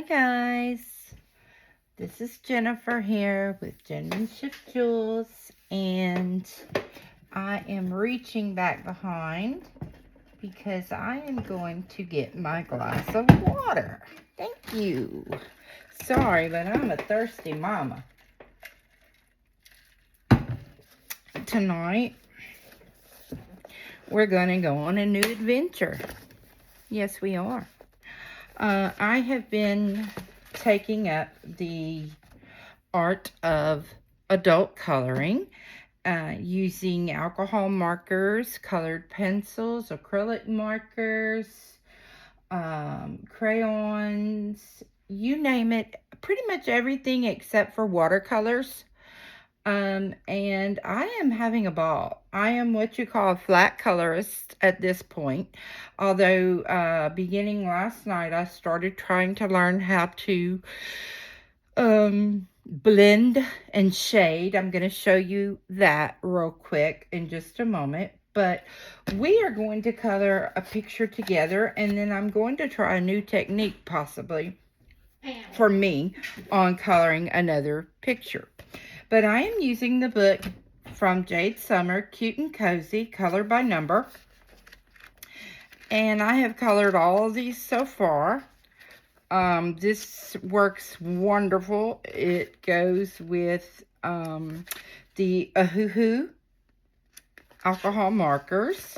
Hi guys, this is Jennifer here with JENN-Menship Jewels, and I am reaching back behind because I am going to get my glass of water. Thank you. Sorry, but I'm a thirsty mama. Tonight, we're going to go on a new adventure. Yes, we are. I have been taking up the art of adult coloring using alcohol markers, colored pencils, acrylic markers, crayons, you name it, pretty much everything except for watercolors. And I am having a ball. I am what you call a flat colorist at this point. Although beginning last night, I started trying to learn how to blend and shade. I'm going to show you that real quick in just a moment. But we are going to color a picture together, and then I'm going to try a new technique possibly for me on coloring another picture. But I am using the book from Jade Summer, Cute and Cozy, Color by Number. And I have colored all of these so far. This works wonderful. It goes with the Ohuhu alcohol markers.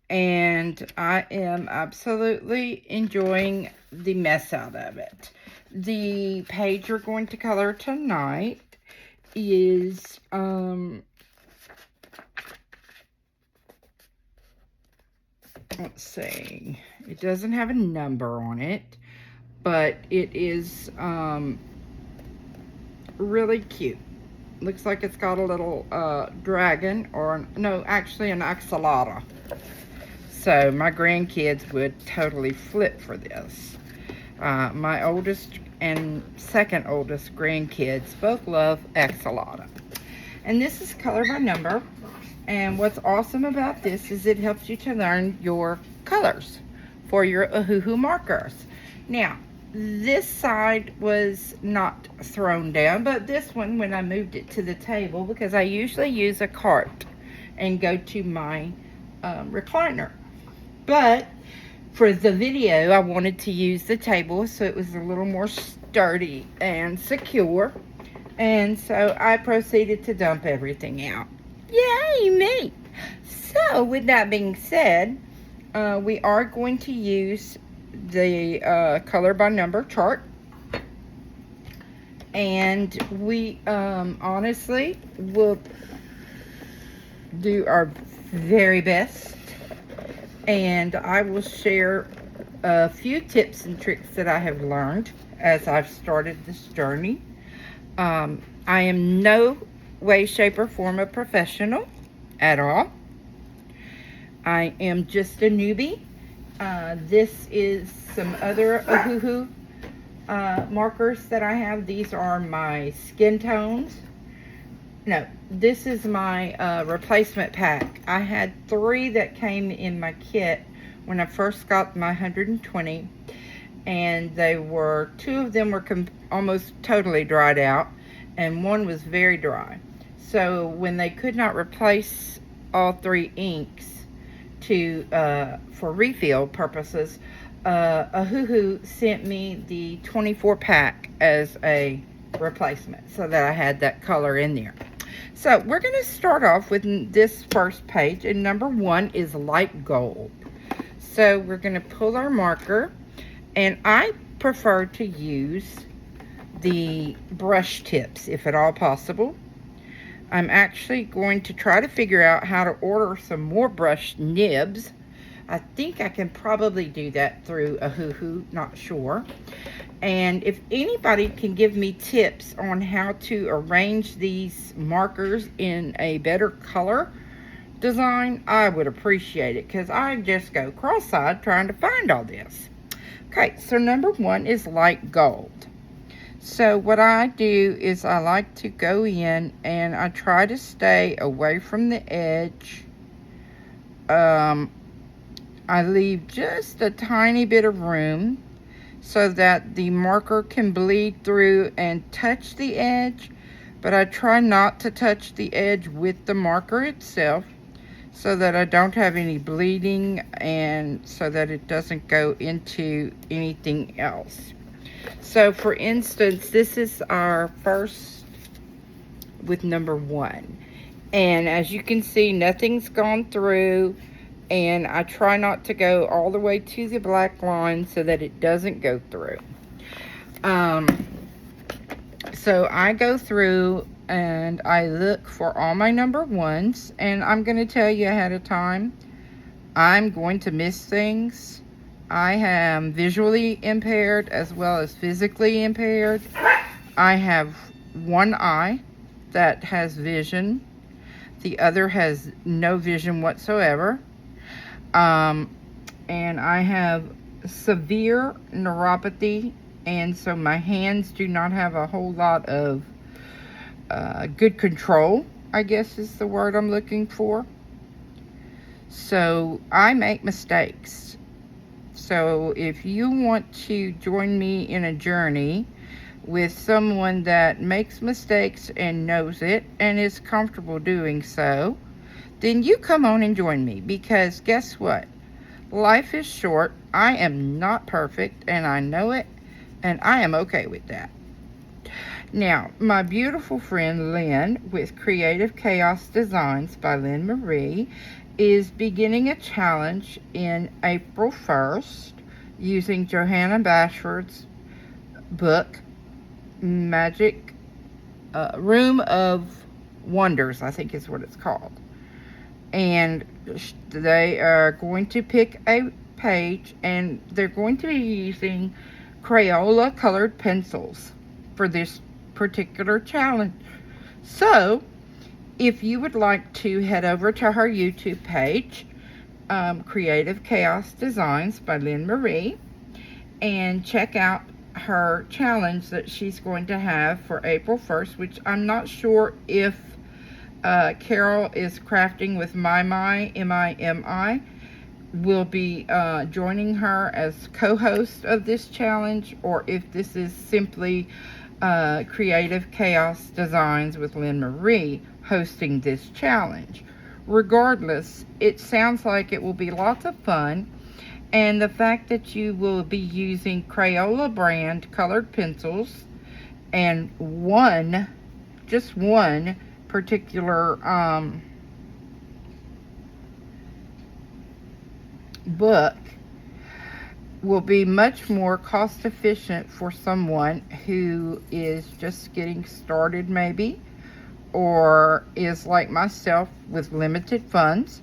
And I am absolutely enjoying the mess out of it. The page we're going to color tonight is let's see, it doesn't have a number on it, but it is really cute. Looks like it's got a little dragon, or no, actually an axolotl. So my grandkids would totally flip for this. My oldest and second oldest grandkids both love axolotl. And this is color by number. And what's awesome about this is it helps you to learn your colors for your Ohuhu markers. Now, this side was not thrown down, but this one, when I moved it to the table, because I usually use a cart and go to my recliner. But for the video, I wanted to use the table so it was a little more sturdy and secure. And so I proceeded to dump everything out. Yay, me! So, with that being said, we are going to use the color by number chart. And we honestly will do our very best. And I will share a few tips and tricks that I have learned as I've started this journey. I am no way, shape, or form a professional at all. I am just a newbie. This is some other Ohuhu markers that I have. These are my skin tones. No, this is my replacement pack. I had 3 that came in my kit when I first got my 120, and they were, 2 of them were almost totally dried out, and 1 was very dry. So when they could not replace all 3 inks to for refill purposes, Ohuhu sent me the 24 pack as a replacement so that I had that color in there. So we're going to start off with this first page, and number 1 is light gold. So we're going to pull our marker, and I prefer to use the brush tips if at all possible. I'm actually going to try to figure out how to order some more brush nibs. I think I can probably do that through Ohuhu, not sure. And if anybody can give me tips on how to arrange these markers in a better color design, I would appreciate it, because I just go cross-eyed trying to find all this. Okay, so number 1 is light gold. So what I do is I like to go in and I try to stay away from the edge. I leave just a tiny bit of room so that the marker can bleed through and touch the edge, but I try not to touch the edge with the marker itself so that I don't have any bleeding and so that it doesn't go into anything else. So for instance, this is our first with number 1. And as you can see, nothing's gone through, and I try not to go all the way to the black line so that it doesn't go through. So I go through and I look for all my number 1s, and I'm going to tell you ahead of time, I'm going to miss things. I am visually impaired as well as physically impaired. I have one eye that has vision. The other has no vision whatsoever. And I have severe neuropathy, and so my hands do not have a whole lot of good control, I guess is the word I'm looking for. So I make mistakes. So if you want to join me in a journey with someone that makes mistakes and knows it and is comfortable doing so, then you come on and join me, because guess what? Life is short. I am not perfect, and I know it, and I am okay with that. Now, my beautiful friend Lynn with Creative Chaos Designs by Lynn Marie is beginning a challenge in April 1st using Johanna Bashford's book, Magic Room of Wonders, I think is what it's called. And they are going to pick a page, and they're going to be using Crayola colored pencils for this particular challenge. So if you would like to head over to her YouTube page, Creative Chaos Designs by Lynn Marie, and check out her challenge that she's going to have for April 1st, which I'm not sure if Carol is crafting with MIMI will be joining her as co-host of this challenge, or if this is simply Creative Chaos Designs with Lynn Marie hosting this challenge. Regardless, it sounds like it will be lots of fun, and the fact that you will be using Crayola brand colored pencils and just one particular book will be much more cost efficient for someone who is just getting started maybe, or is like myself with limited funds.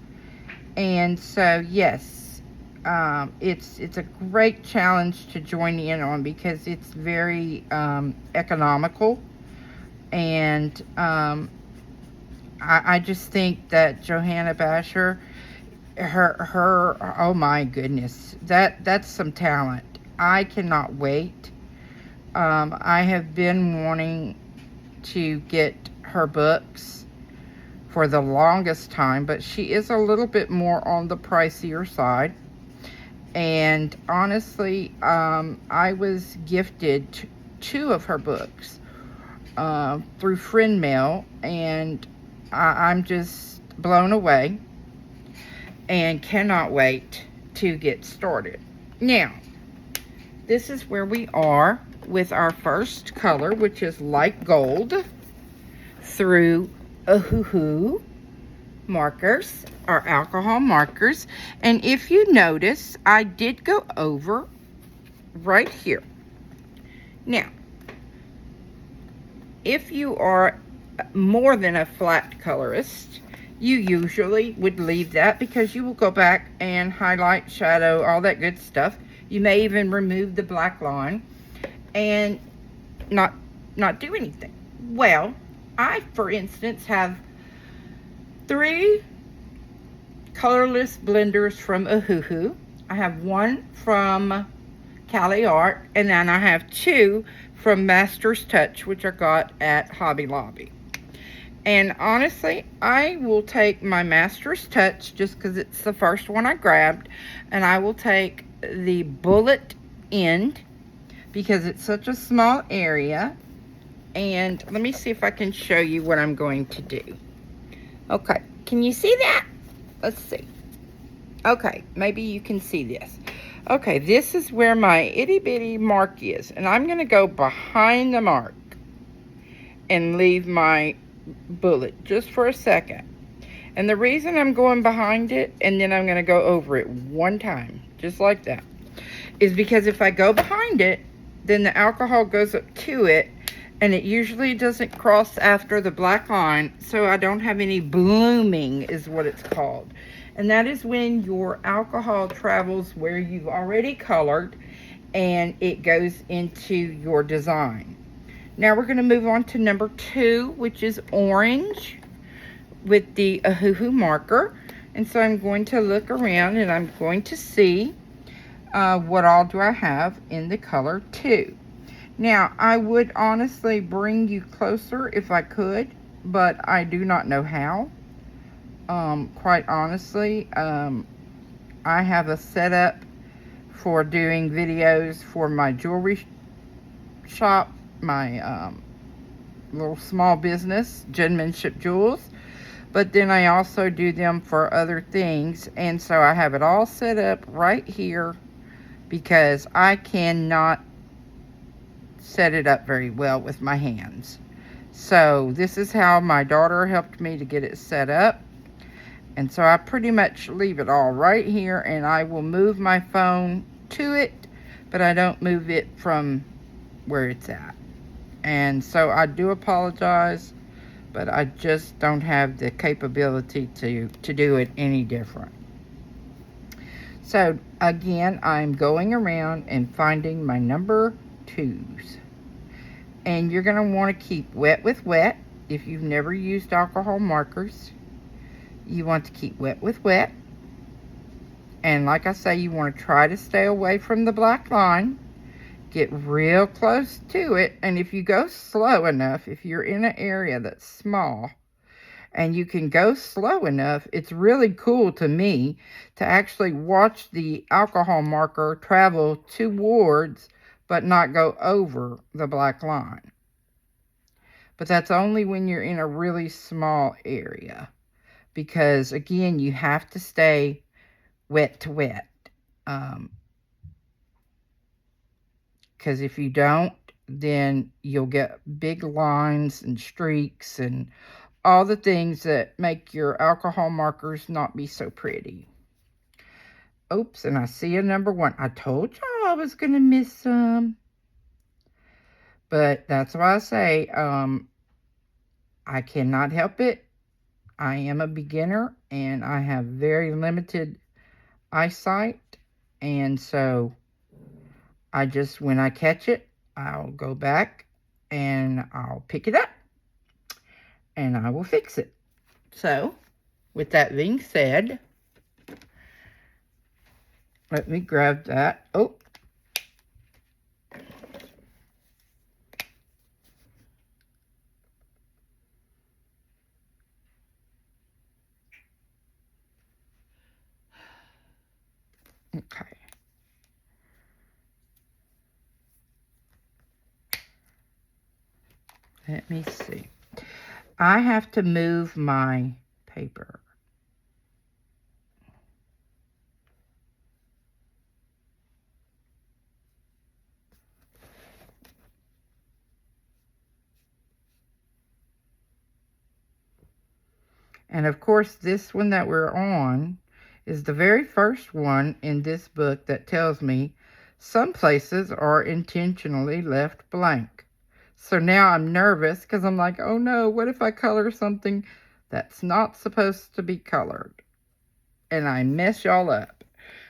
And so yes, it's a great challenge to join in on, because it's very economical, and I just think that Johanna Basher, her oh my goodness, that's some talent. I cannot wait. I have been wanting to get her books for the longest time, but she is a little bit more on the pricier side. And honestly, I was gifted 2 of her books through friend mail, and I'm just blown away and cannot wait to get started. Now, this is where we are with our first color, which is light gold, through Ohuhu markers, our alcohol markers. And if you notice, I did go over right here. Now, if you are more than a flat colorist, you usually would leave that, because you will go back and highlight, shadow, all that good stuff. You may even remove the black line and not do anything. Well, I, for instance, have 3 colorless blenders from Ohuhu. I have 1 from Cali Art, and then I have 2 from Master's Touch, which I got at Hobby Lobby. And honestly, I will take my Master's Touch just because it's the first one I grabbed, and I will take the bullet end because it's such a small area. And let me see if I can show you what I'm going to do. Okay, can you see that? Let's see. Okay, maybe you can see this. Okay, this is where my itty bitty mark is, and I'm gonna go behind the mark and leave my bullet just for a second. And the reason I'm going behind it and then I'm gonna go over it one time, just like that, is because if I go behind it, then the alcohol goes up to it, and it usually doesn't cross after the black line, so I don't have any blooming, is what it's called. And that is when your alcohol travels where you've already colored and it goes into your design. Now we're going to move on to number 2, which is orange with the Ohuhu marker. And so I'm going to look around and I'm going to see what all do I have in the color 2. Now, I would honestly bring you closer if I could, but I do not know how. Quite honestly, I have a setup for doing videos for my jewelry shop, my little small business, JENN-Menship Jewels. But then I also do them for other things, and so I have it all set up right here because I cannot set it up very well with my hands. So this is how my daughter helped me to get it set up. And so I pretty much leave it all right here, and I will move my phone to it, but I don't move it from where it's at. And so I do apologize, but I just don't have the capability to do it any different. So again, I'm going around and finding my number 2s. And you're going to want to keep wet with wet. If you've never used alcohol markers, you want to keep wet with wet. And like I say, you want to try to stay away from the black line. Get real close to it. And if you go slow enough, if you're in an area that's small and you can go slow enough, it's really cool to me to actually watch the alcohol marker travel towards but not go over the black line. But that's only when you're in a really small area. Because, again, you have to stay wet to wet. Because if you don't, then you'll get big lines and streaks and all the things that make your alcohol markers not be so pretty. Oops, and I see a number 1. I told y'all I was going to miss some. But that's why I say I cannot help it. I am a beginner and I have very limited eyesight, and so I just, when I catch it, I'll go back and I'll pick it up and I will fix it. So with that being said, let me grab that. Oh, okay. Let me see. I have to move my paper. And of course, this one that we're on is the very first one in this book that tells me some places are intentionally left blank. So now I'm nervous because I'm like, oh no, what if I color something that's not supposed to be colored? And I mess y'all up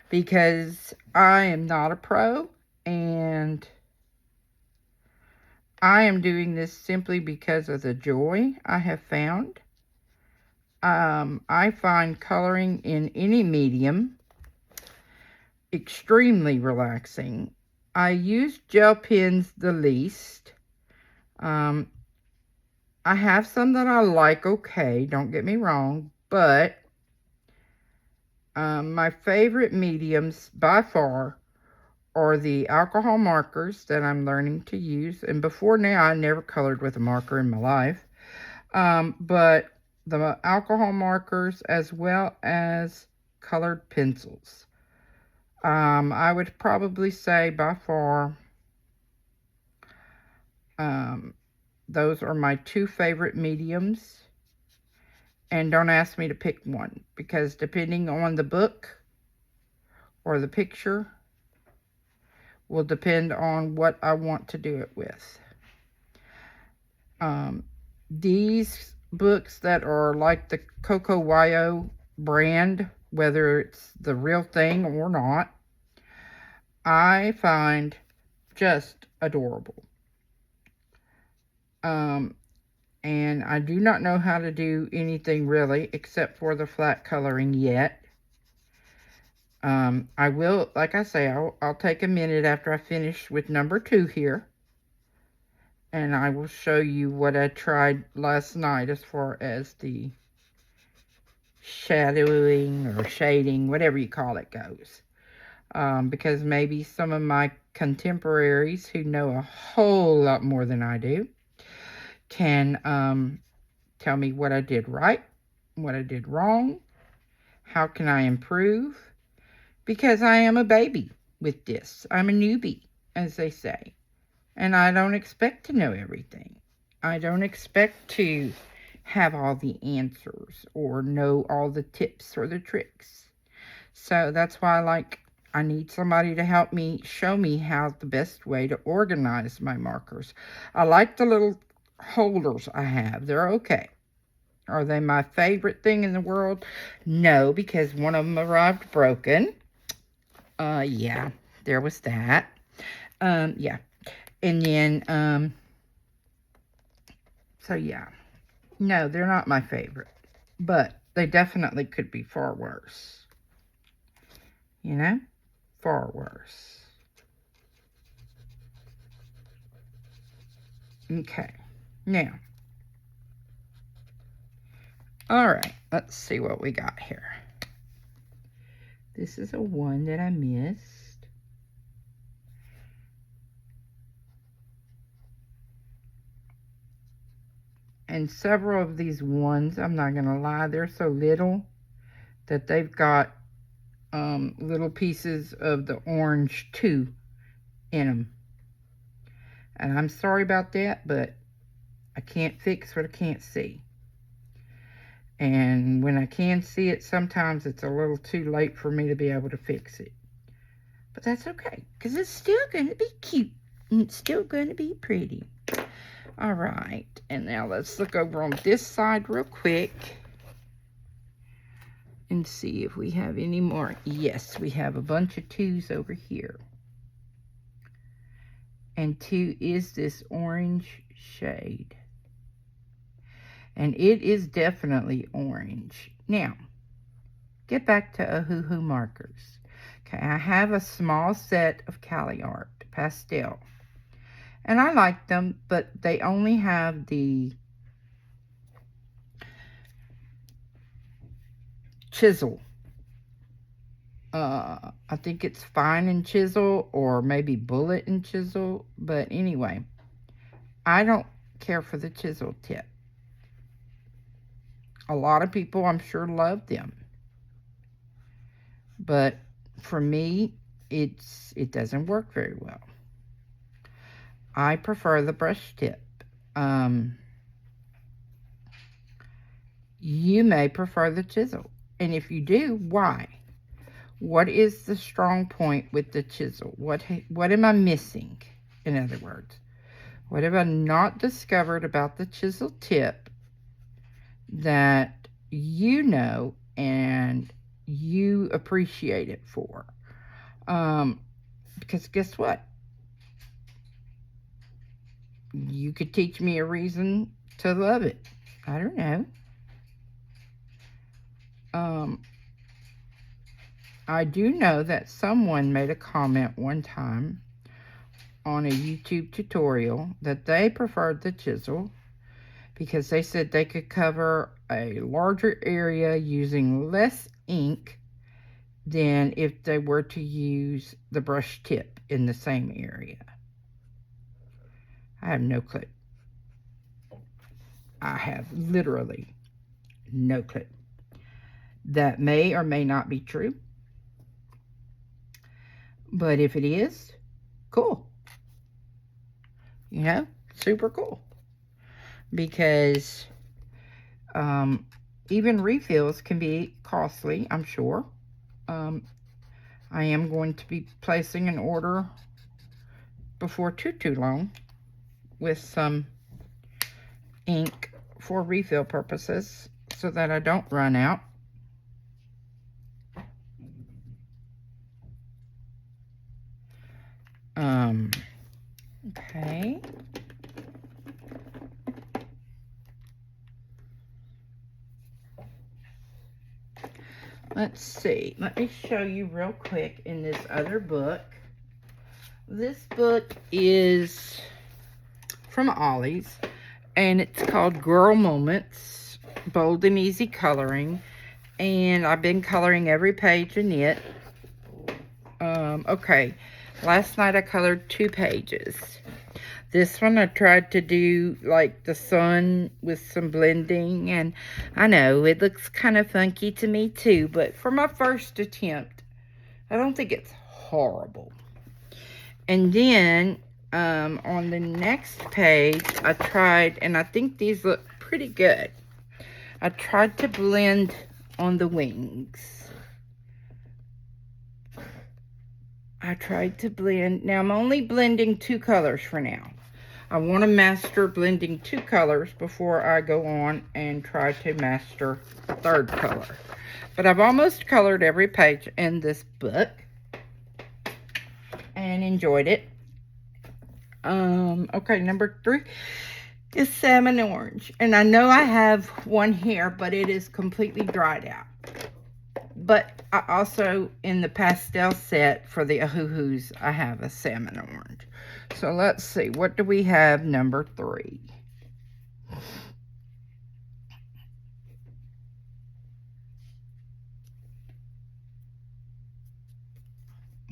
because I am not a pro and I am doing this simply because of the joy I have found. I find coloring in any medium extremely relaxing. I use gel pens the least. I have some that I like, okay, don't get me wrong, but my favorite mediums by far are the alcohol markers that I'm learning to use. And before now, I never colored with a marker in my life. But the alcohol markers as well as colored pencils. I would probably say by far, those are my two favorite mediums. And don't ask me to pick one, because depending on the book or the picture will depend on what I want to do it with. These books that are like the Coco Wyo brand, whether it's the real thing or not, I find just adorable. And I do not know how to do anything really except for the flat coloring yet. I will, like I say, I'll take a minute after I finish with number 2 here, and I will show you what I tried last night as far as the shadowing or shading, whatever you call it, goes. Because maybe some of my contemporaries who know a whole lot more than I do can tell me what I did right, what I did wrong, how can I improve, because I am a baby with this. I'm a newbie, as they say, and I don't expect to know everything. I don't expect to have all the answers or know all the tips or the tricks. So that's why I need somebody to help me, show me how the best way to organize my markers. I like the little holders I have. They're okay. Are they my favorite thing in the world? No, because one of them arrived broken. Yeah, there was that. Yeah. And then, so yeah. No, they're not my favorite. But they definitely could be far worse. You know? Far worse. Okay. Now. Alright, let's see what we got here. This is a one that I missed. And several of these ones, I'm not going to lie, they're so little that they've got little pieces of the orange too in them. And I'm sorry about that, but I can't fix what I can't see. And when I can see it, sometimes it's a little too late for me to be able to fix it. But that's okay, because it's still going to be cute. And it's still going to be pretty. All right, and now let's look over on this side real quick and see if we have any more. Yes, we have a bunch of 2s over here. And 2 is this orange shade. And it is definitely orange. Now, get back to Ohuhu markers. Okay, I have a small set of Cali Art pastel. And I like them, but they only have the chisel. I think it's fine and chisel, or maybe bullet and chisel. But anyway, I don't care for the chisel tip. A lot of people, I'm sure, love them. But for me, it doesn't work very well. I prefer the brush tip. You may prefer the chisel. And if you do, why? What is the strong point with the chisel? What am I missing, in other words? What have I not discovered about the chisel tip that you know and you appreciate it for? Because guess what? You could teach me a reason to love it. I don't know. I do know that someone made a comment one time on a YouTube tutorial that they preferred the chisel because they said they could cover a larger area using less ink than if they were to use the brush tip in the same area. I have no clue. I have literally no clue. That may or may not be true. But if it is, cool. You know, super cool. Because even refills can be costly, I'm sure. I am going to be placing an order before too long with some ink for refill purposes so that I don't run out. Okay. Let's see. Let me show you real quick in this other book. This book is from Ollie's, and it's called Girl Moments, Bold and Easy Coloring. And I've been coloring every page in it. Okay. Last night I colored 2 pages. This one I tried to do like the sun with some blending, and I know it looks kind of funky to me too, but for my first attempt, I don't think it's horrible. And then on the next page, I tried, and I think these look pretty good. I tried to blend on the wings. I tried to blend. Now I'm only blending 2 colors for now. I want to master blending 2 colors before I go on and try to master a 3rd color. But I've almost colored every page in this book and enjoyed it. Okay, number 3 is salmon orange. And I know I have one here, but it is completely dried out. But I also, in the pastel set for the Ohuhus, I have a salmon orange. So let's see, what do we have number 3?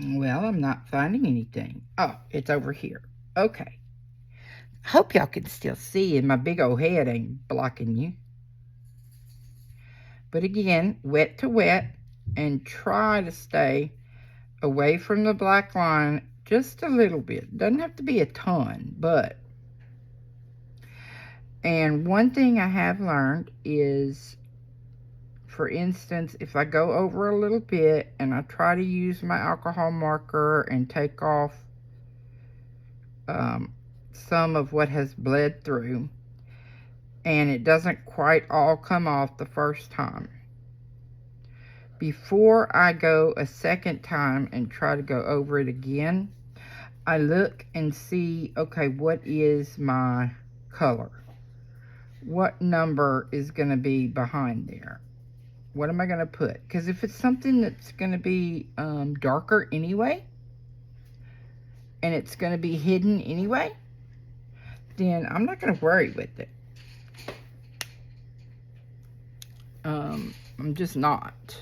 Well, I'm not finding anything. Oh, it's over here. Okay. Hope y'all can still see, and my big old head ain't blocking you. But again, wet to wet, and try to stay away from the black line just a little bit. Doesn't have to be a ton, but. And one thing I have learned is, for instance, if I go over a little bit and I try to use my alcohol marker and take off some of what has bled through, and it doesn't quite all come off the first time, before I go a second time and try to go over it again, I look and see, okay, what is my color? What number is going to be behind there? What am I going to put? Because if it's something that's going to be darker anyway, and it's going to be hidden anyway, then I'm not going to worry with it. I'm just not.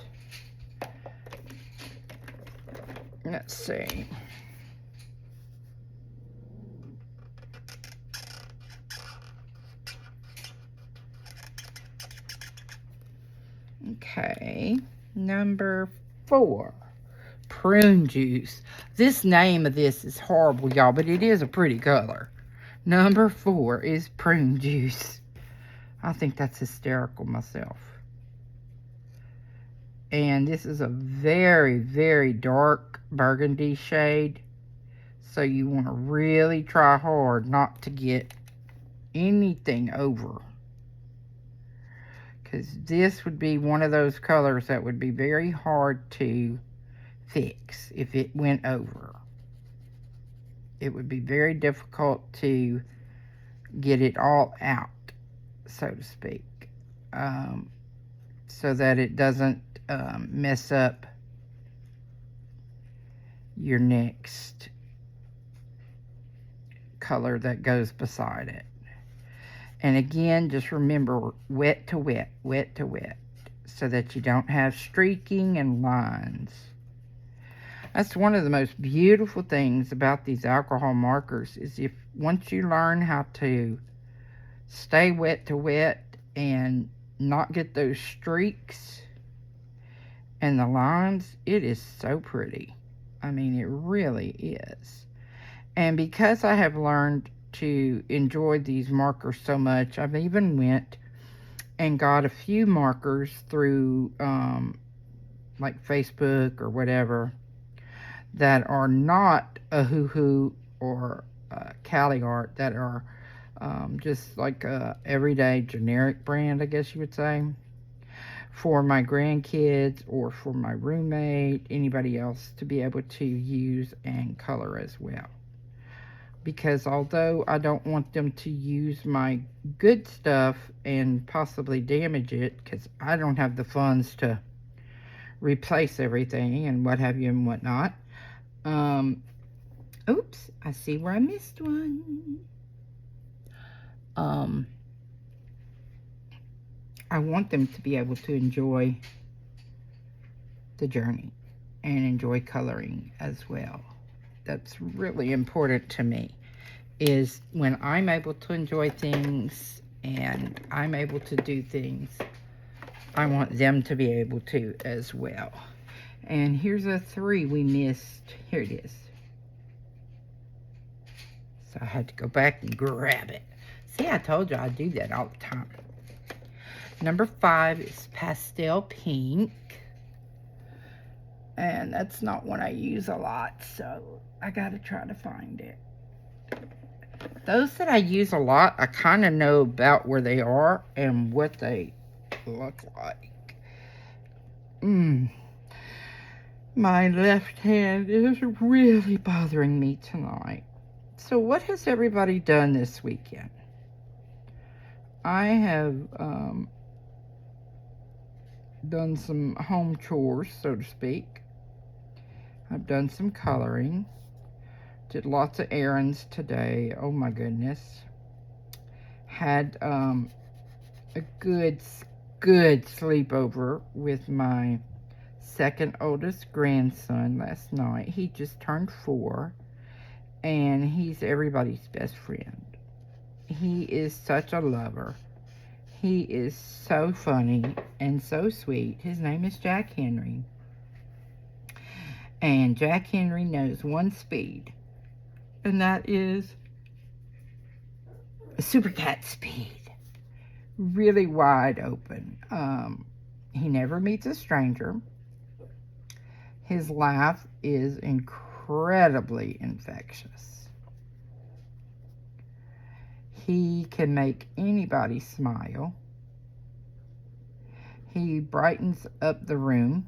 Let's see. Okay, number 4, prune juice. This name of this is horrible, y'all, but it is a pretty color. Number 4 is prune juice. I think that's hysterical myself. And this is a very, very dark burgundy shade. So you want to really try hard not to get anything over. Because this would be one of those colors that would be very hard to fix if it went over. It would be very difficult to get it all out, so to speak. So that it doesn't mess up your next color that goes beside it. And again, just remember, wet to wet, wet to wet. so that you don't have streaking and lines. That's one of the most beautiful things about these alcohol markers, is if once you learn how to stay wet to wet and not get those streaks and the lines, it is so pretty. I mean, it really is. And because I have learned to enjoy these markers so much, I've even went and got a few markers through like Facebook or whatever that are not Ohuhu or Cali Art, that are just like a everyday generic brand, I guess you would say, for my grandkids or for my roommate, anybody else to be able to use and color as well. Because although I don't want them to use my good stuff and possibly damage it, because I don't have the funds to replace everything and what have you and whatnot. Oops, I see where I missed one. I want them to be able to enjoy the journey and enjoy coloring as well. That's really important to me, is when I'm able to enjoy things and I'm able to do things, I want them to be able to as well. And here's a 3 we missed. Here it is. So I had to go back and grab it. See, I told you I do that all the time. Number 5 is pastel pink. And that's not one I use a lot, so I gotta try to find it. Those that I use a lot, I kind of know about where they are and what they look like. My left hand is really bothering me tonight. So what has everybody done this weekend? I have done some home chores, so to speak. I've done some coloring. Did lots of errands today. Oh my goodness. Had a good sleepover with my second oldest grandson last night. He just turned 4, and he's everybody's best friend. He is such a lover. He is so funny and so sweet. His name is Jack Henry. And Jack Henry knows one speed, and that is a super cat speed. Really wide open. He never meets a stranger. His laugh is incredibly infectious. He can make anybody smile. He brightens up the room.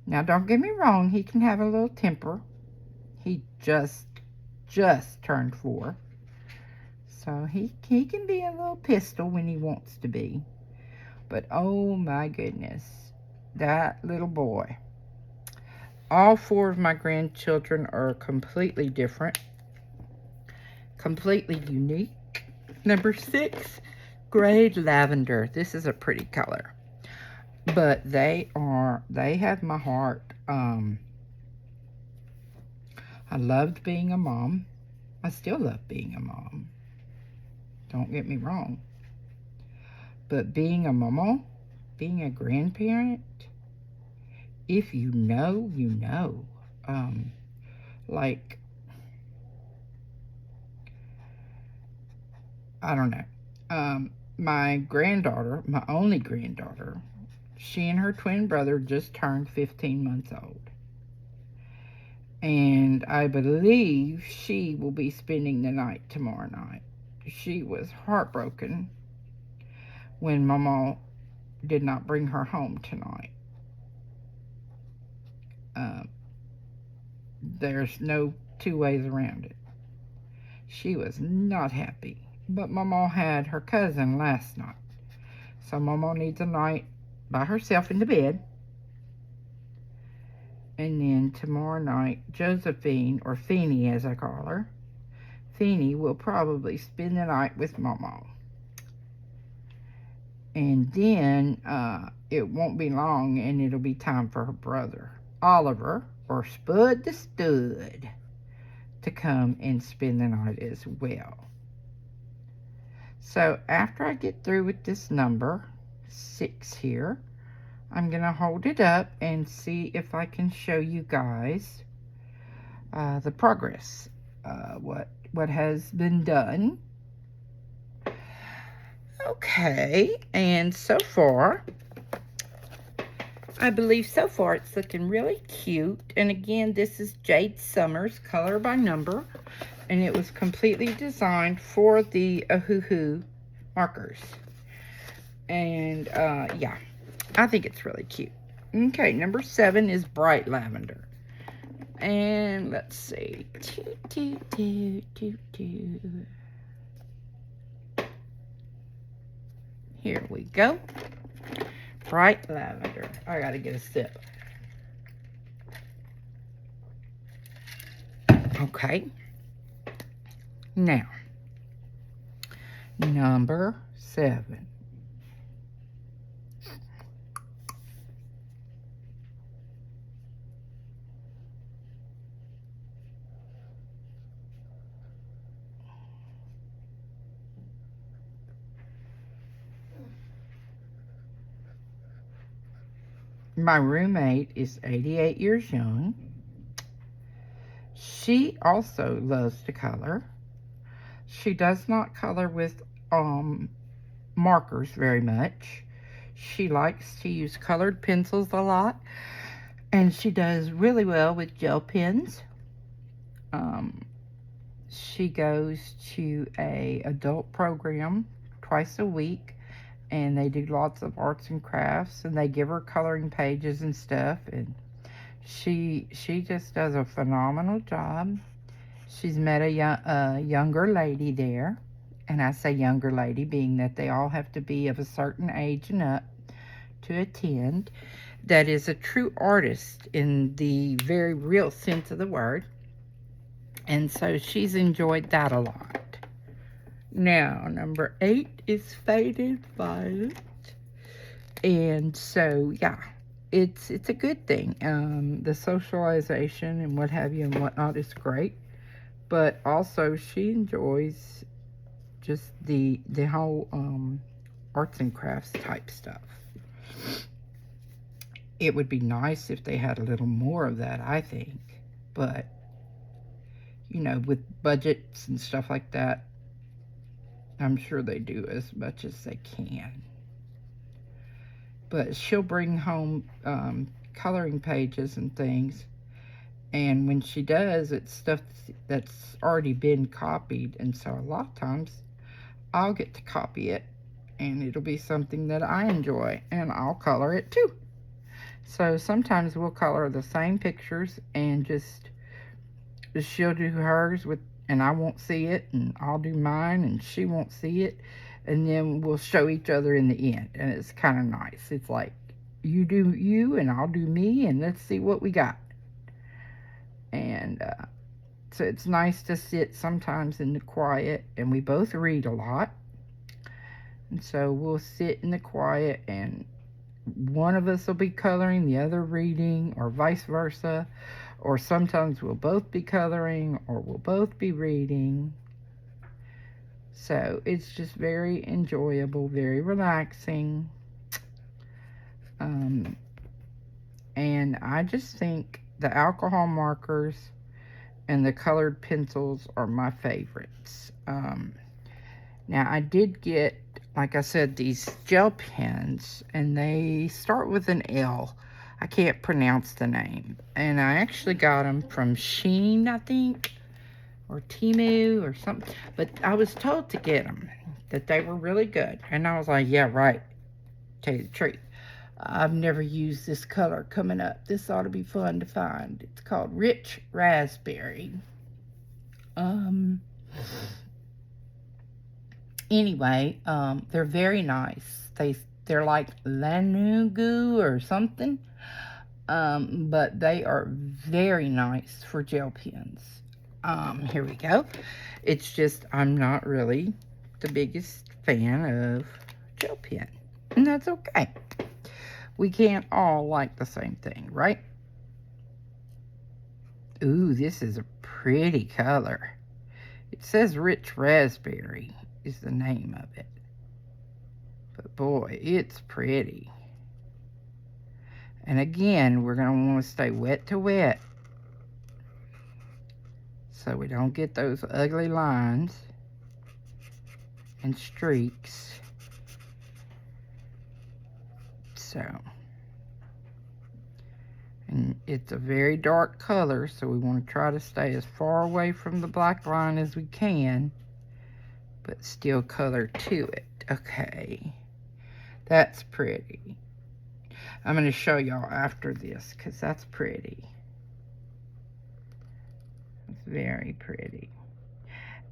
Now, don't get me wrong, he can have a little temper. He just turned 4. So he can be a little pistol when he wants to be. But oh my goodness, that little boy. All 4 of my grandchildren are completely different, completely unique. Number 6, gray lavender. This is a pretty color. But they have my heart. I loved being a mom. I still love being a mom. Don't get me wrong. But being a mama, being a grandparent, if you know, you know. Like, I don't know. My granddaughter, my only granddaughter, she and her twin brother just turned 15 months old. And I believe she will be spending the night tomorrow night. She was heartbroken when Mama did not bring her home tonight. There's no 2 ways around it. She was not happy. But Mama had her cousin last night. So Mama needs a night by herself in the bed. And then tomorrow night, Josephine, or Feeny as I call her, Feeny will probably spend the night with Mama. And then it won't be long and it'll be time for her brother, Oliver, or Spud the Stud, to come and spend the night as well. So after I get through with this number 6 here, I'm going to hold it up and see if I can show you guys the progress, what has been done. Okay, and so far, I believe so far it's looking really cute. And again, this is Jade Summers, color by number, and it was completely designed for the Ohuhu markers. And yeah, I think it's really cute. Okay, number 7 is Bright Lavender. And let's see. Here we go. Bright Lavender. I gotta get a sip. Okay. Now, number 7. My roommate is 88 years young. She also loves to color. She does not color with markers very much. She likes to use colored pencils a lot, and she does really well with gel pens. She goes to a adult program twice a week, and they do lots of arts and crafts, and they give her coloring pages and stuff, and she just does a phenomenal job. She's met a younger lady there, and I say younger lady being that they all have to be of a certain age and up to attend, that is a true artist in the very real sense of the word, and so she's enjoyed that a lot. Now, number 8 is Faded Violet. And so, yeah, it's a good thing. The socialization and what have you and whatnot is great. But also, she enjoys just the whole arts and crafts type stuff. It would be nice if they had a little more of that, I think. But, you know, with budgets and stuff like that, I'm sure they do as much as they can. But she'll bring home coloring pages and things. And when she does, it's stuff that's already been copied. And so a lot of times, I'll get to copy it. And it'll be something that I enjoy. And I'll color it too. So sometimes we'll color the same pictures and just she'll do hers with, and I won't see it, and I'll do mine, and she won't see it, and then we'll show each other in the end, and it's kind of nice. It's like, you do you, and I'll do me, and let's see what we got. And so it's nice to sit sometimes in the quiet, and we both read a lot, and so we'll sit in the quiet, and one of us will be coloring, the other reading, or vice versa. Or sometimes we'll both be coloring, or we'll both be reading. So it's just very enjoyable, very relaxing. And I just think the alcohol markers and the colored pencils are my favorites. Now I did get, like I said, these gel pens, and they start with an L. I can't pronounce the name. And I actually got them from Shein, I think, or Temu or something. But I was told to get them, that they were really good. And I was like, yeah, right. Tell you the truth. I've never used this color coming up. This ought to be fun to find. It's called Rich Raspberry. Anyway, they're very nice. They're like Lanugu or something. But they are very nice for gel pens. Here we go. It's just, I'm not really the biggest fan of gel pen. And that's okay. We can't all like the same thing, right? Ooh, this is a pretty color. It says Rich Raspberry is the name of it. But boy, it's pretty. And again, we're going to want to stay wet to wet so we don't get those ugly lines and streaks. So, and it's a very dark color, so we want to try to stay as far away from the black line as we can, but still color to it. Okay, that's pretty. I'm going to show y'all after this because that's pretty. It's very pretty.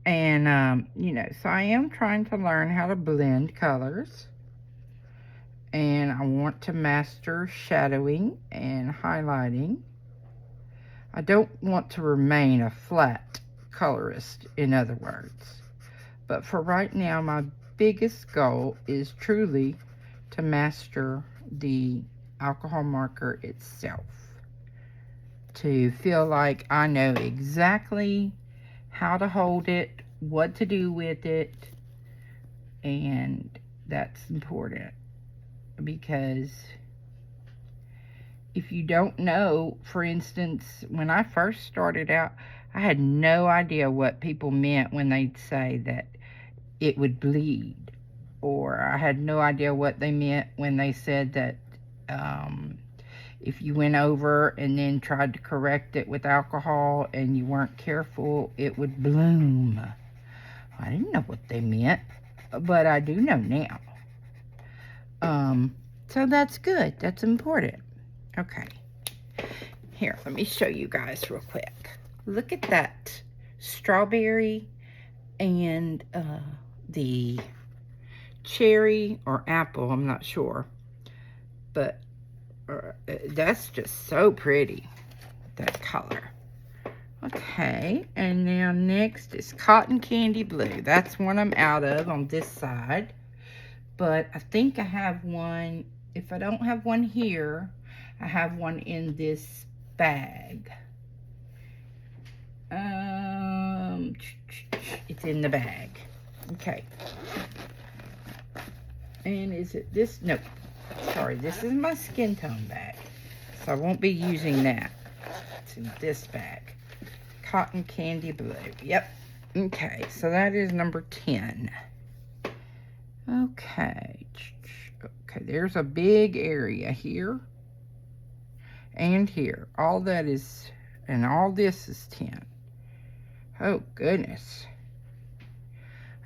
And, you know, so I am trying to learn how to blend colors. And I want to master shadowing and highlighting. I don't want to remain a flat colorist, in other words. But for right now, my biggest goal is truly to master the alcohol marker itself. To feel like I know exactly how to hold it, what to do with it, and that's important. Because if you don't know, for instance, when I first started out, I had no idea what people meant when they'd say that it would bleed. Or I had no idea what they meant when they said that if you went over and then tried to correct it with alcohol and you weren't careful, it would bloom. I didn't know what they meant, but I do know now. So that's good. That's important. Okay. Here, let me show you guys real quick. Look at that strawberry and the cherry or apple, I'm not sure. But that's just so pretty, that color. Okay, and now next is Cotton Candy Blue. That's one I'm out of on this side. But I think I have one. If I don't have one here, I have one in this bag. It's in the bag. Okay. And is it this? No. Sorry, this is my skin tone bag. So I won't be using that. It's in this bag. Cotton Candy Blue. Yep. Okay, so that is number 10. Okay. Okay, there's a big area here and here. All that is, and all this is 10. Oh, goodness.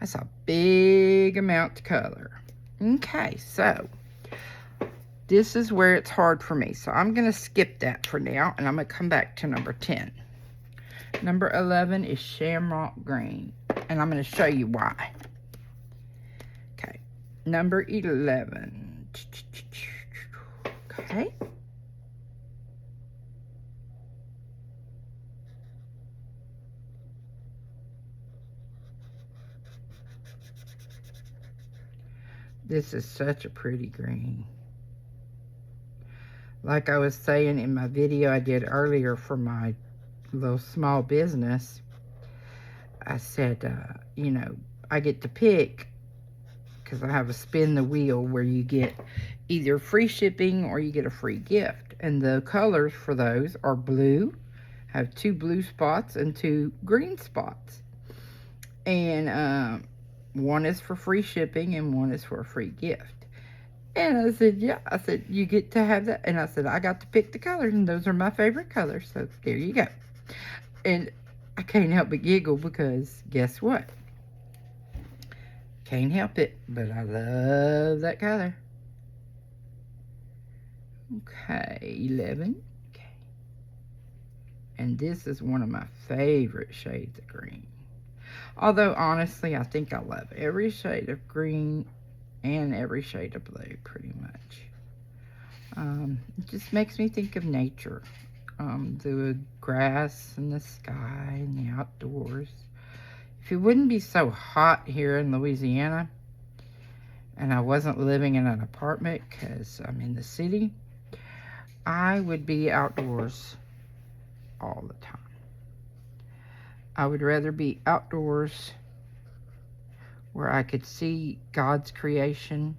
That's a big amount to color. Okay, so this is where it's hard for me. So I'm going to skip that for now, and I'm going to come back to number 10. Number 11 is Shamrock Green, and I'm going to show you why. Okay, number 11. Okay. This is such a pretty green. Like I was saying in my video I did earlier for my little small business, I said, you know, I get to pick because I have a spin the wheel where you get either free shipping or you get a free gift. And the colors for those are blue, have 2 blue spots and 2 green spots. And one is for free shipping and one is for a free gift. And I said, yeah. I said, you get to have that. And I said, I got to pick the colors, and those are my favorite colors. So there you go. And I can't help but giggle because guess what? Can't help it, but I love that color. Okay, 11. Okay. And this is one of my favorite shades of green. Although, honestly, I think I love every shade of green and every shade of blue, pretty much. It just makes me think of nature. The grass and the sky and the outdoors. If it wouldn't be so hot here in Louisiana, and I wasn't living in an apartment because I'm in the city, I would be outdoors all the time. I would rather be outdoors where I could see God's creation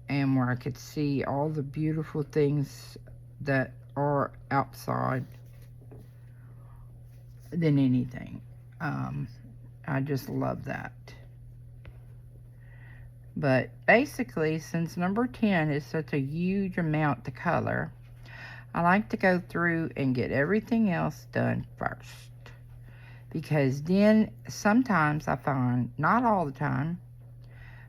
and where I could see all the beautiful things that are outside than anything. I just love that. But basically, since number 10 is such a huge amount to color, I like to go through and get everything else done first. Because then sometimes I find, not all the time,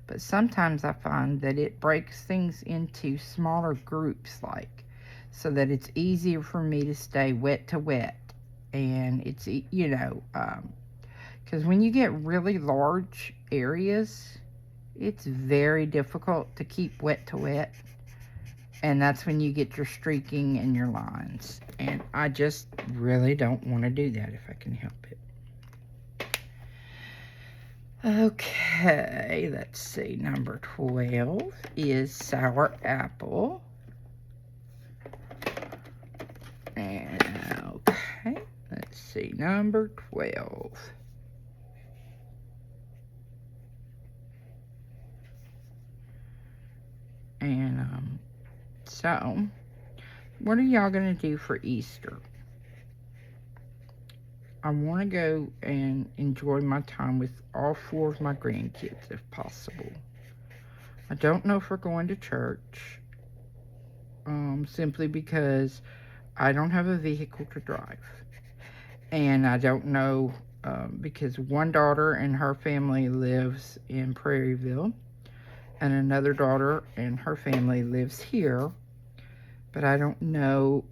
but sometimes I find that it breaks things into smaller groups, like, so that it's easier for me to stay wet to wet. And it's, because when you get really large areas, it's very difficult to keep wet to wet. And that's when you get your streaking and your lines. And I just really don't want to do that if I can help it. Okay, let's see. Number 12 is sour apple. And okay, let's see. Number 12. And so, what are y'all going to do for Easter? I want to go and enjoy my time with all 4 of my grandkids if possible. I don't know if we're going to church, simply because I don't have a vehicle to drive. And I don't know, because one daughter and her family lives in Prairieville, and another daughter and her family lives here, but I don't know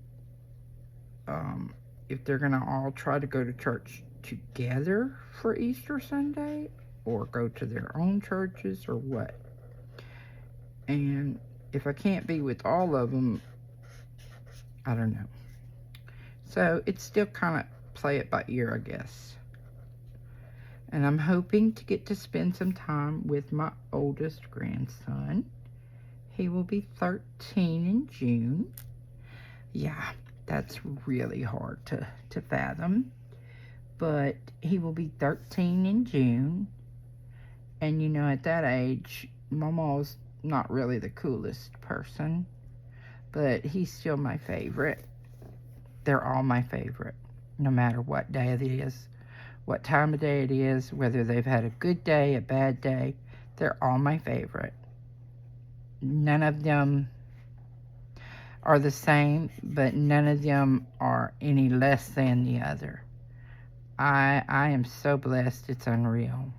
if they're going to all try to go to church together for Easter Sunday or go to their own churches or what. And if I can't be with all of them, I don't know. So it's still kind of play it by ear, I guess. And I'm hoping to get to spend some time with my oldest grandson. He will be 13 in June. Yeah, that's really hard to fathom. But he will be 13 in June. And you know, at that age, Mama's not really the coolest person. But he's still my favorite. They're all my favorite. No matter what day it is, what time of day it is, whether they've had a good day, a bad day, they're all my favorite. None of them are the same, but none of them are any less than the other. I am so blessed, it's unreal.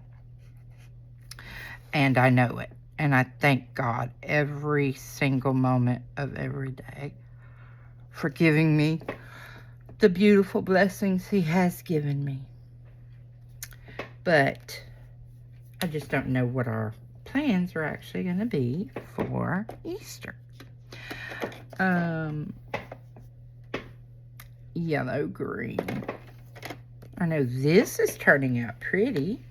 And I know it. And I thank God every single moment of every day for giving me the beautiful blessings He has given me. But I just don't know what our plans are actually going to be for Easter. Yellow, green. I know this is turning out pretty.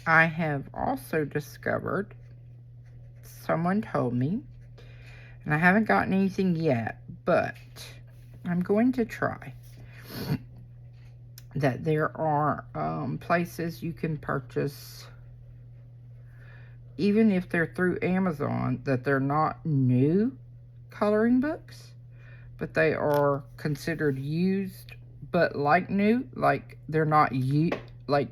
I have also discovered, someone told me, and I haven't gotten anything yet, but I'm going to try, that there are places you can purchase, even if they're through Amazon, that they're not new coloring books, but they are considered used, but like new, like they're not used, like,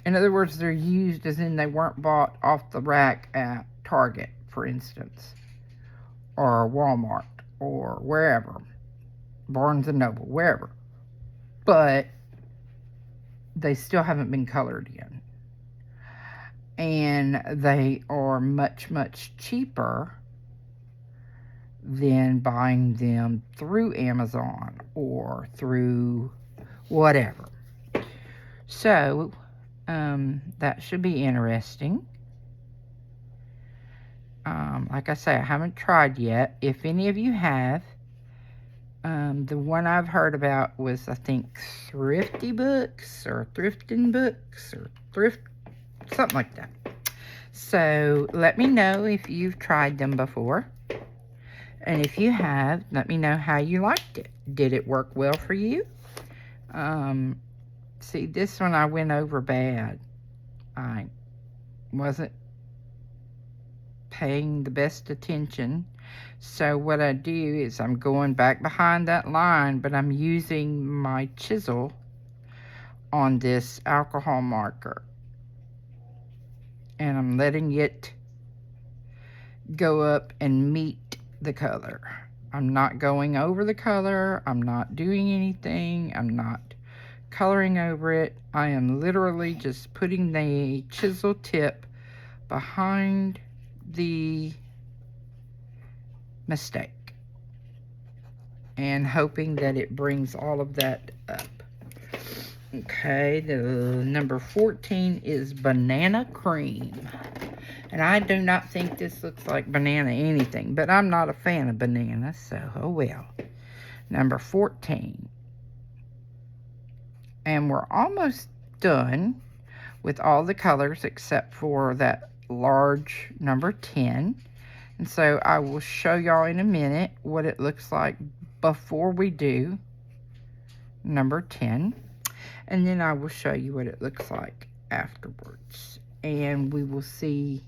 in other words, they're used as in they weren't bought off the rack at Target, for instance, or Walmart, or wherever, Barnes & Noble, wherever. But they still haven't been colored in. And they are much, much cheaper than buying them through Amazon or through whatever. So, that should be interesting. Like I say, I haven't tried yet. If any of you have, The one I've heard about was, I think, Thrifty Books or Thrifting Books or Thrift, something like that. So let me know if you've tried them before. And if you have, let me know how you liked it. Did it work well for you? See, this one I went over bad. I wasn't paying the best attention. So what I do is I'm going back behind that line, but I'm using my chisel on this alcohol marker. And I'm letting it go up and meet the color. I'm not going over the color. I'm not doing anything. I'm not coloring over it. I am literally just putting the chisel tip behind the mistake and hoping that it brings all of that up. Okay, the number 14 is banana cream. And I do not think this looks like banana anything, but I'm not a fan of banana, so oh well. Number 14. And we're almost done with all the colors except for that large number 10. And so I will show y'all in a minute what it looks like before we do number 10. And then I will show you what it looks like afterwards. And we will see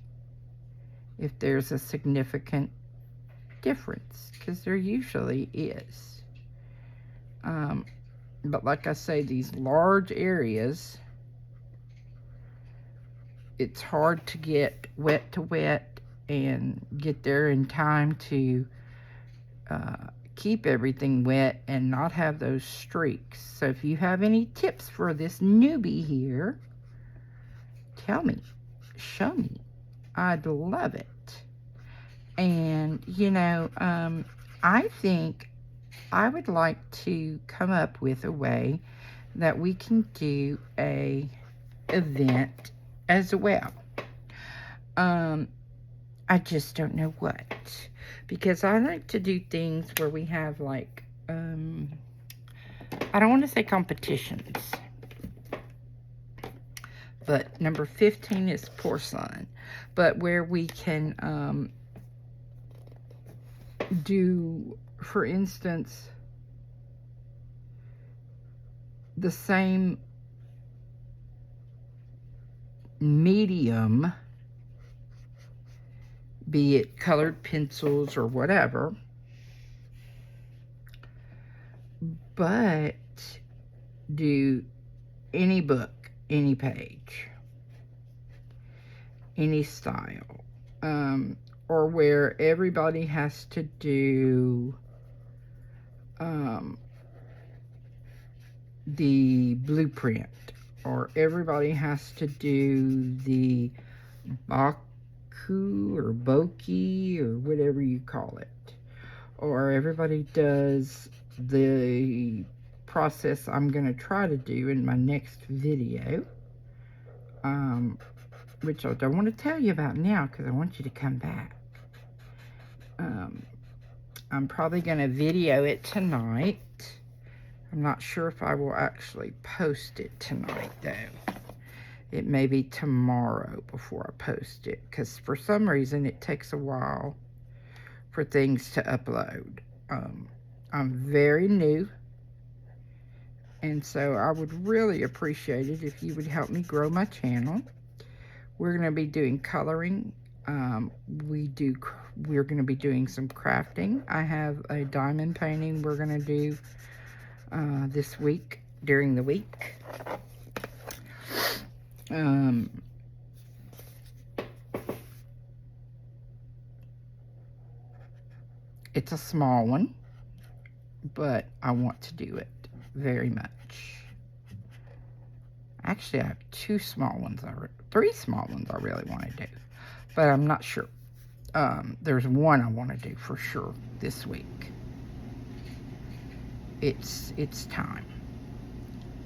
if there's a significant difference, because there usually is. But like I say, these large areas, it's hard to get wet to wet and get there in time to keep everything wet and not have those streaks. So if you have any tips for this newbie here, tell me, show me. I'd love it. And, you know, I think I would like to come up with a way that we can do a event as well. I just don't know what. Because I like to do things where we have like, I don't want to say competitions. But number 15 is porcelain. But where we can do, for instance, the same medium, be it colored pencils or whatever, but do any book, any page, any style, or where everybody has to do the blueprint, or everybody has to do the Baku or Boki or whatever you call it, or everybody does the process I'm going to try to do in my next video, which I don't want to tell you about now because I want you to come back. I'm probably going to video it tonight. I'm not sure if I will actually post it tonight, though. It may be tomorrow before I post it, because for some reason it takes a while for things to upload. I'm very new, and so I would really appreciate it if you would help me grow my channel. We're going to be doing coloring. We're going to be doing some crafting. I have a diamond painting we're going to do this week, during the week. It's a small one, but I want to do it very much. Actually, I have three small ones I really want to do, but I'm not sure. There's one I want to do for sure this week. It's time,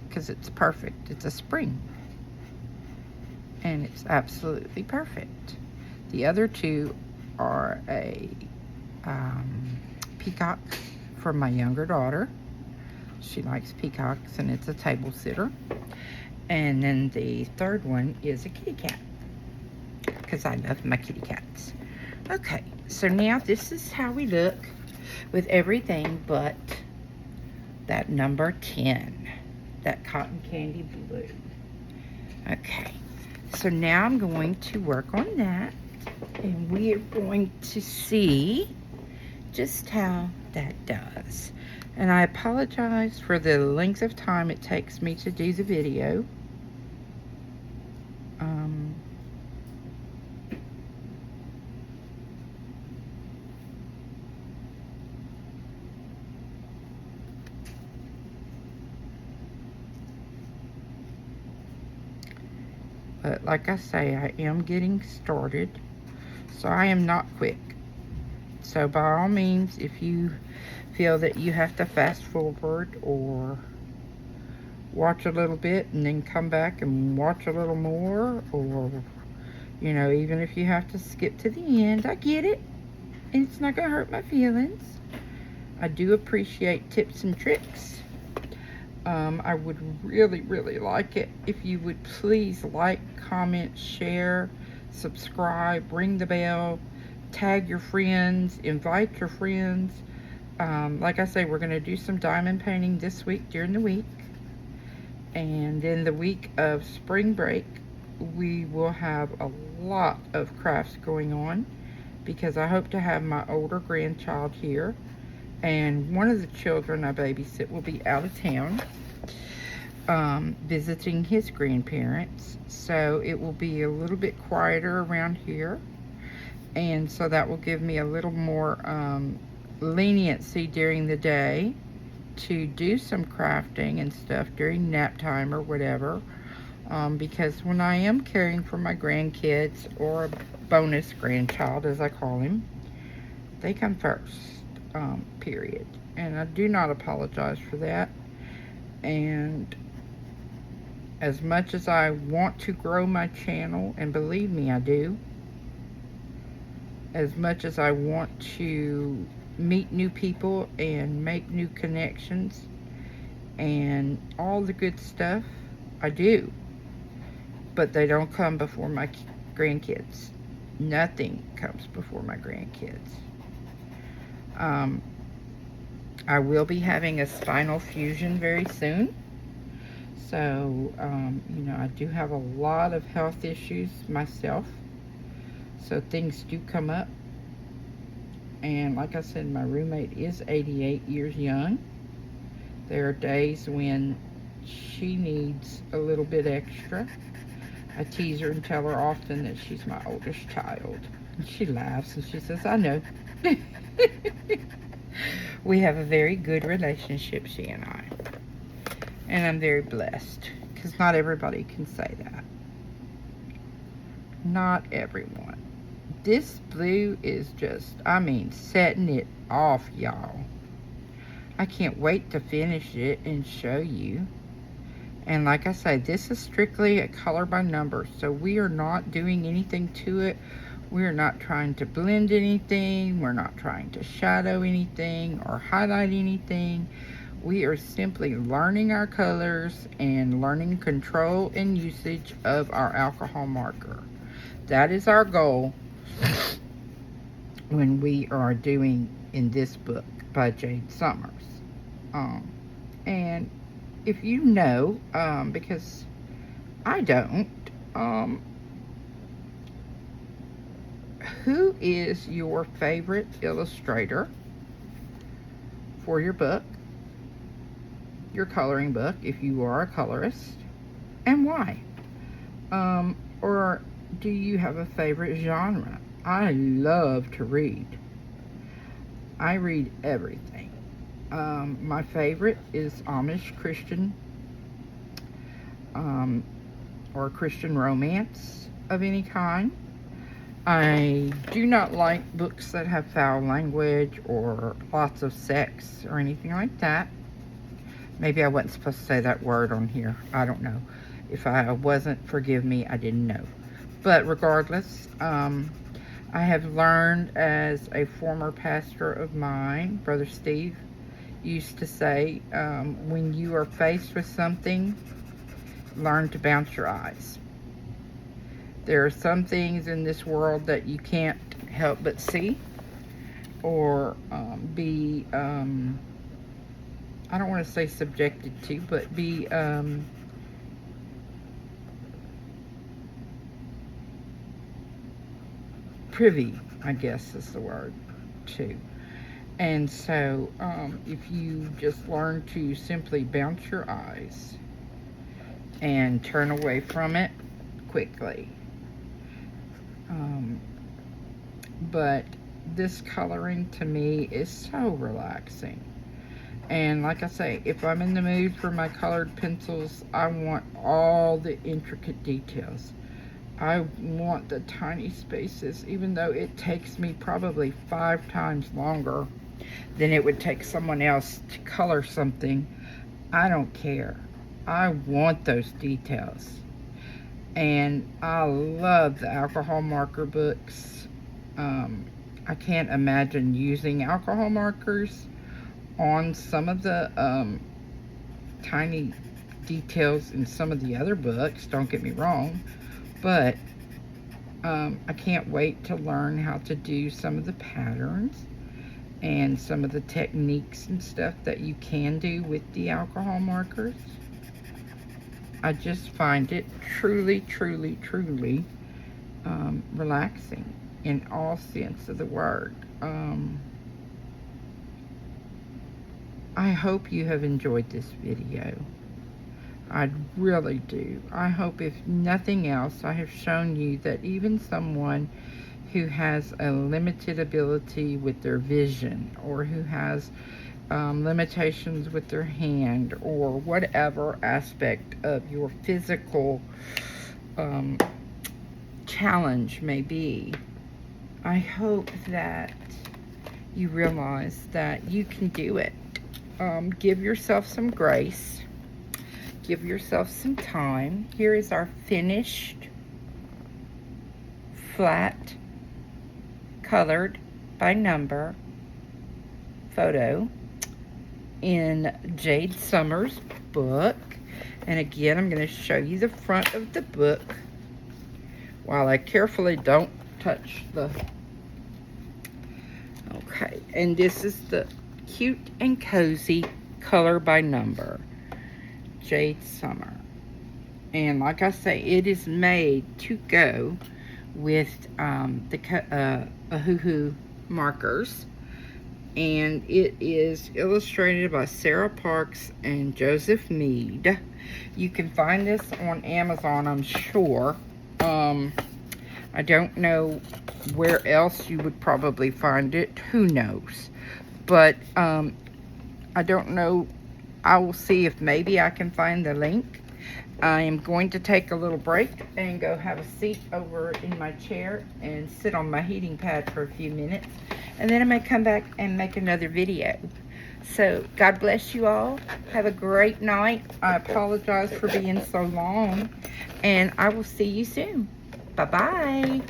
because it's perfect. It's a spring, and it's absolutely perfect. The other two are a peacock for my younger daughter. She likes peacocks, and it's a table sitter. And then the third one is a kitty cat, because I love my kitty cats. Okay, so now this is how we look with everything but that number 10, that cotton candy blue. Okay, so now I'm going to work on that, and we are going to see just how that does. And I apologize for the length of time it takes me to do the video. But like I say, I am getting started, so I am not quick. So by all means, if you feel that you have to fast forward or watch a little bit and then come back and watch a little more, or, you know, even if you have to skip to the end, I get it. And it's not going to hurt my feelings. I do appreciate tips and tricks. I would really, really like it if you would please like, comment, share, subscribe, ring the bell, tag your friends, invite your friends. Like I say, we're going to do some diamond painting this week during the week. And then the week of spring break, we will have a lot of crafts going on, because I hope to have my older grandchild here. And one of the children I babysit will be out of town, visiting his grandparents. So it will be a little bit quieter around here. And so that will give me a little more leniency during the day to do some crafting and stuff during nap time or whatever. Because when I am caring for my grandkids, or a bonus grandchild as I call him, they come first. Period. And I do not apologize for that. And as much as I want to grow my channel, and believe me, I do, as much as I want to meet new people and make new connections and all the good stuff, I do. But they don't come before my grandkids. Nothing comes before my grandkids. I will be having a spinal fusion very soon. So, you know, I do have a lot of health issues myself. So things do come up. And like I said, my roommate is 88 years young. There are days when she needs a little bit extra. I tease her and tell her often that she's my oldest child. And she laughs and she says, I know. We have a very good relationship, she and I. And I'm very blessed, because not everybody can say that. Not everyone. This blue is just, I mean, setting it off, y'all. I can't wait to finish it and show you. And like I say, this is strictly a color by number, so we are not doing anything to it. We're not trying to blend anything. We're not trying to shadow anything or highlight anything. We are simply learning our colors and learning control and usage of our alcohol marker. That is our goal when we are doing in this book by Jade Summers. And if you know, because I don't, who is your favorite illustrator for your book, your coloring book, if you are a colorist, and why? Or do you have a favorite genre? I love to read. I read everything. My favorite is Amish Christian, or Christian romance of any kind. I do not like books that have foul language or lots of sex or anything like that. Maybe I wasn't supposed to say that word on here. I don't know. If I wasn't, forgive me, I didn't know. But regardless, I have learned as a former pastor of mine, Brother Steve, used to say, when you are faced with something, learn to bounce your eyes. There are some things in this world that you can't help but see or be, I don't want to say subjected to, but be privy, I guess is the word, to. And so if you just learn to simply bounce your eyes and turn away from it quickly. But this coloring to me is so relaxing. And like I say, if I'm in the mood for my colored pencils, I want all the intricate details. I want the tiny spaces, even though it takes me probably 5 times longer than it would take someone else to color something. I don't care. I want those details. And I love the alcohol marker books. I can't imagine using alcohol markers on some of the tiny details in some of the other books, don't get me wrong, but I can't wait to learn how to do some of the patterns and some of the techniques and stuff that you can do with the alcohol markers. I just find it truly, truly, truly relaxing in all sense of the word. I hope you have enjoyed this video. I really do. I hope, if nothing else, I have shown you that even someone who has a limited ability with their vision, or who has limitations with their hand, or whatever aspect of your physical challenge may be, I hope that you realize that you can do it. Give yourself some grace. Give yourself some time. Here is our finished, flat, colored by number photo in Jade Summers' book. And again, I'm going to show you the front of the book while I carefully don't touch the... Okay, and this is the Cute and Cozy color by number Jade Summer. And like I say, it is made to go with the Ohuhu markers. And it is illustrated by Sarah Parks and Joseph Mead. You can find this on Amazon, I'm sure. I don't know where else you would probably find it. Who knows? But I don't know. I will see if maybe I can find the link. I am going to take a little break and go have a seat over in my chair and sit on my heating pad for a few minutes. And then I may come back and make another video. So, God bless you all. Have a great night. I apologize for being so long. And I will see you soon. Bye-bye.